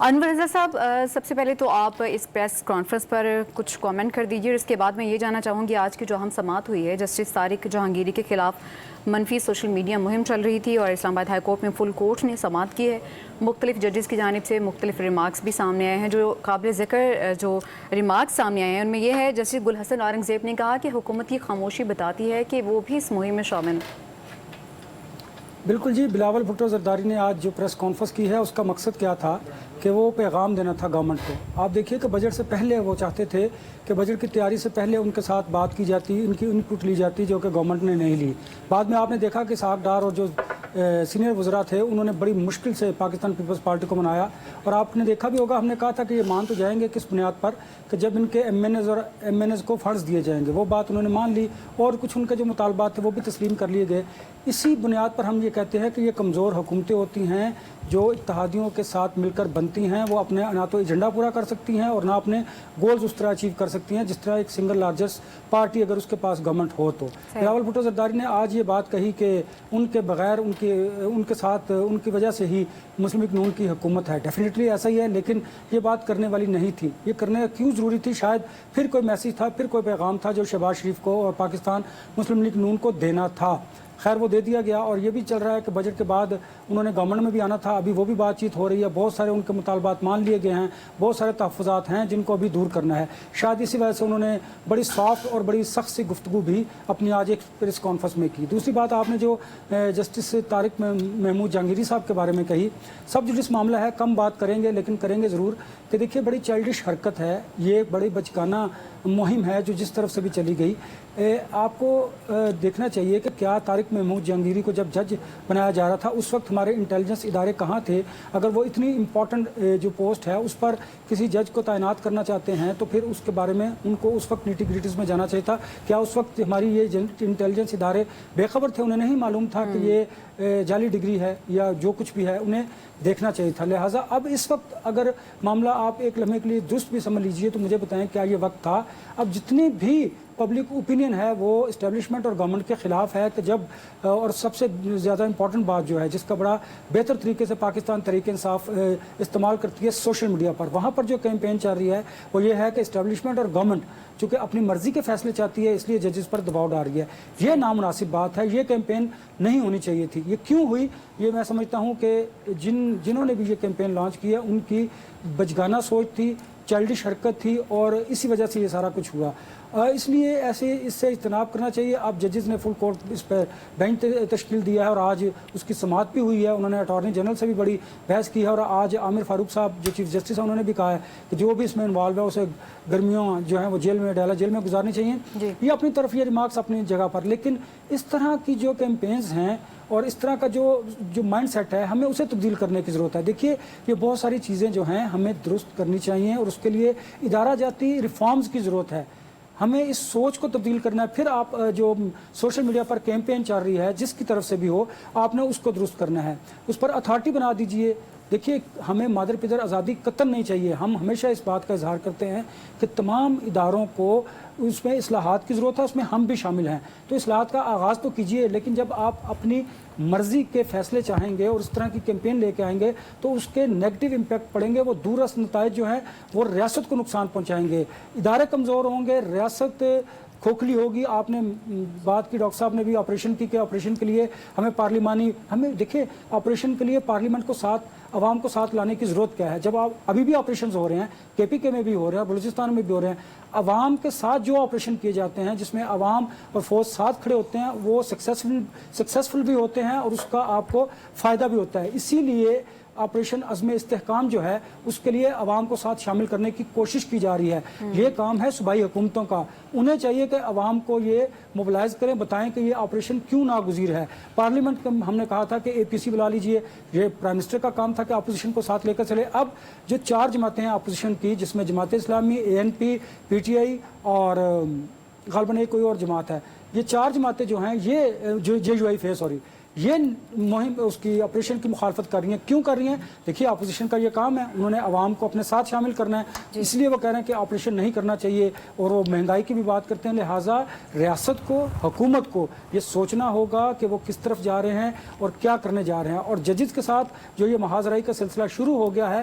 انور رضا صاحب، سب سے پہلے تو آپ اس پریس کانفرنس پر کچھ کامنٹ کر دیجیے اور اس کے بعد میں یہ جاننا چاہوں گی آج کی جو ہم سماعت ہوئی ہے جسٹس طارق جہانگیری کے خلاف منفی سوشل میڈیا مہم چل رہی تھی اور اسلام آباد ہائی کورٹ میں فل کورٹ نے سماعت کی ہے. مختلف ججز کی جانب سے مختلف ریمارکس بھی سامنے آئے ہیں. جو قابل ذکر جو ریمارکس سامنے آئے ہیں ان میں یہ ہے جسٹس گل حسن اورنگ زیب نے کہا کہ حکومت کی خاموشی بتاتی ہے کہ وہ بھی اس مہم میں شامل ہیں. بالکل جی، بلاول بھٹو زرداری نے آج جو پریس کانفرنس کی ہے اس کا مقصد کیا تھا کہ وہ پیغام دینا تھا گورنمنٹ کو. آپ دیکھیے کہ بجٹ سے پہلے وہ چاہتے تھے کہ بجٹ کی تیاری سے پہلے ان کے ساتھ بات کی جاتی، ان کی انپٹ لی جاتی، جو کہ گورنمنٹ نے نہیں لی. بعد میں آپ نے دیکھا کہ اسحاق ڈار اور جو سینئر وزراء تھے انہوں نے بڑی مشکل سے پاکستان پیپلز پارٹی کو منایا. اور آپ نے دیکھا بھی ہوگا، ہم نے کہا تھا کہ یہ مان تو جائیں گے کس بنیاد پر کہ جب ان کے ایم این ایز کو فنڈز دیے جائیں گے. وہ بات انہوں نے مان لی اور کچھ ان کے جو مطالبات تھے وہ بھی تسلیم کر لیے گئے. اسی بنیاد پر ہم یہ کہتے ہیں کہ یہ کمزور حکومتیں ہوتی ہیں جو اتحادیوں کے ساتھ مل کر بنتی ہیں. وہ اپنے نہ تو ایجنڈا پورا کر سکتی ہیں اور نہ اپنے گولز اس طرح اچیو کر سکتی ہیں جس طرح ایک سنگل لارجسٹ پارٹی اگر اس کے پاس گورنمنٹ ہو تو. بلاول بھٹو زرداری نے آج یہ بات کہی کہ ان کے بغیر ان کے ساتھ ان کی وجہ سے ہی مسلم لیگ نون کی حکومت ہے. ڈیفینیٹلی ایسا ہی ہے، لیکن یہ بات کرنے والی نہیں تھی. یہ کرنے کیوں ضروری تھی؟ شاید پھر کوئی میسیج تھا، پھر کوئی پیغام تھا جو شہباز شریف کو اور پاکستان مسلم لیگ نون کو دینا تھا. خیر وہ دے دیا گیا. اور یہ بھی چل رہا ہے کہ بجٹ کے بعد انہوں نے گورنمنٹ میں بھی آنا تھا. ابھی وہ بھی بات چیت ہو رہی ہے. بہت سارے ان کے مطالبات مان لیے گئے ہیں، بہت سارے تحفظات ہیں جن کو ابھی دور کرنا ہے. شاید اسی وجہ سے انہوں نے بڑی سافٹ اور بڑی سخت سی گفتگو بھی اپنی آج ایک پریس کانفرنس میں کی. دوسری بات آپ نے جو جسٹس طارق محمود جہانگیری صاحب کے بارے میں کہی، سب جوڈس معاملہ ہے، کم بات کریں گے لیکن کریں گے ضرور. کہ دیکھیے بڑی چائلڈش حرکت ہے یہ، بڑی بچگانہ مہم ہے جو جس طرف سے بھی چلی گئی. آپ کو دیکھنا چاہیے کہ کیا طارق محمود جہانگیری کو جب جج بنایا جا رہا تھا اس وقت ہمارے انٹیلیجنس ادارے کہاں تھے؟ اگر وہ اتنی امپورٹنٹ جو پوسٹ ہے اس پر کسی جج کو تعینات کرنا چاہتے ہیں تو پھر اس کے بارے میں ان کو اس وقت نیٹی گریٹیز میں جانا چاہیے تھا. کیا اس وقت ہماری یہ انٹیلیجنس ادارے بے خبر تھے؟ انہیں نہیں معلوم تھا کہ یہ جعلی ڈگری ہے یا جو کچھ بھی ہے؟ انہیں دیکھنا چاہیے تھا. لہٰذا اب اس وقت اگر معاملہ آپ ایک لمحے کے لیے درست بھی سمجھ لیجئے تو مجھے بتائیں کیا یہ وقت تھا؟ اب جتنی بھی پبلک اوپینین ہے وہ اسٹیبلشمنٹ اور گورنمنٹ کے خلاف ہے کہ جب اور سب سے زیادہ امپورٹنٹ بات جو ہے جس کا بڑا بہتر طریقے سے پاکستان تحریک انصاف استعمال کرتی ہے سوشل میڈیا پر، وہاں پر جو کیمپین چل رہی ہے وہ یہ ہے کہ اسٹیبلشمنٹ اور گورنمنٹ چونکہ اپنی مرضی کے فیصلے چاہتی ہے اس لیے ججز پر دباؤ ڈال رہی ہے. یہ نامناسب بات ہے. یہ کیمپین نہیں ہونی چاہیے تھی. یہ کیوں ہوئی؟ یہ میں سمجھتا ہوں کہ جنہوں نے بھی یہ کیمپین لانچ کی ہے ان کی بچگانہ سوچ تھی، چائلڈش حرکت تھی اور اسی وجہ سے یہ سارا کچھ ہوا. اس لیے اس سے اجتناب کرنا چاہیے. اب ججز نے فل کورٹ اس پہ بینچ تشکیل دیا ہے اور آج اس کی سماعت بھی ہوئی ہے. انہوں نے اٹارنی جنرل سے بھی بڑی بحث کی ہے اور آج عامر فاروق صاحب جو چیف جسٹس ہیں انہوں نے بھی کہا ہے کہ جو بھی اس میں انوالو ہے اسے گرمیوں جو ہیں وہ جیل میں جیل میں گزارنی چاہیے. یہ اپنی طرف یہ ریمارکس اپنی جگہ پر، لیکن اس طرح کی جو کیمپینز ہیں اور اس طرح کا جو مائنڈ سیٹ ہے ہمیں اسے تبدیل کرنے کی ضرورت ہے. دیکھیے یہ بہت ساری چیزیں جو ہیں ہمیں درست کرنی چاہیے اور اس کے لیے ادارہ جاتی ریفارمز کی ضرورت ہے. ہمیں اس سوچ کو تبدیل کرنا ہے. پھر آپ جو سوشل میڈیا پر کیمپین چل رہی ہے جس کی طرف سے بھی ہو آپ نے اس کو درست کرنا ہے، اس پر اتھارٹی بنا دیجئے. دیکھیے ہمیں مادر پدر آزادی قطعاً نہیں چاہیے. ہم ہمیشہ اس بات کا اظہار کرتے ہیں کہ تمام اداروں کو اس میں اصلاحات کی ضرورت ہے، اس میں ہم بھی شامل ہیں. تو اصلاحات کا آغاز تو کیجئے، لیکن جب آپ اپنی مرضی کے فیصلے چاہیں گے اور اس طرح کی کیمپین لے کے آئیں گے تو اس کے نیگیٹو امپیکٹ پڑیں گے. وہ دوررس نتائج جو ہیں وہ ریاست کو نقصان پہنچائیں گے. ادارے کمزور ہوں گے، ریاست کھوکھلی ہوگی. آپ نے بات کی، ڈاکٹر صاحب نے بھی آپریشن کی کہ آپریشن کے لیے ہمیں دیکھیں آپریشن کے لیے پارلیمنٹ کو ساتھ، عوام کو ساتھ لانے کی ضرورت کیا ہے؟ جب آپ ابھی بھی آپریشنز ہو رہے ہیں، کے پی کے میں بھی ہو رہے ہیں، بلوچستان میں بھی ہو رہے ہیں، عوام کے ساتھ جو آپریشن کیے جاتے ہیں جس میں عوام اور فوج ساتھ کھڑے ہوتے ہیں وہ سکسیسفل بھی ہوتے ہیں اور اس کا آپ کو فائدہ بھی ہوتا ہے. اسی لیے آپریشن عزم استحکام جو ہے اس کے لیے عوام کو ساتھ شامل کرنے کی کوشش کی جا رہی ہے. یہ کام ہے صوبائی حکومتوں کا. انہیں چاہیے کہ عوام کو یہ موبلائز کریں، بتائیں کہ یہ آپریشن کیوں ناگزیر ہے. پارلیمنٹ ہم نے کہا تھا کہ اے پی سی بلا لیجئے. یہ پرائم منسٹر کا کام تھا کہ اپوزیشن کو ساتھ لے کر چلے. اب جو 4 جماعتیں ہیں اپوزیشن کی جس میں جماعت اسلامی، اے N P, P T I اور غالباً ایک کوئی اور جماعت ہے، یہ 4 جماعتیں جو ہیں یہ جو جے یو آئی یہ مہم اس کی آپریشن کی مخالفت کر رہی ہیں. کیوں کر رہی ہیں؟ دیکھیے اپوزیشن کا یہ کام ہے، انہوں نے عوام کو اپنے ساتھ شامل کرنا ہے. اس لیے وہ کہہ رہے ہیں کہ آپریشن نہیں کرنا چاہیے اور وہ مہنگائی کی بھی بات کرتے ہیں. لہٰذا ریاست کو، حکومت کو یہ سوچنا ہوگا کہ وہ کس طرف جا رہے ہیں اور کیا کرنے جا رہے ہیں. اور ججز کے ساتھ جو یہ محاذ رائی کا سلسلہ شروع ہو گیا ہے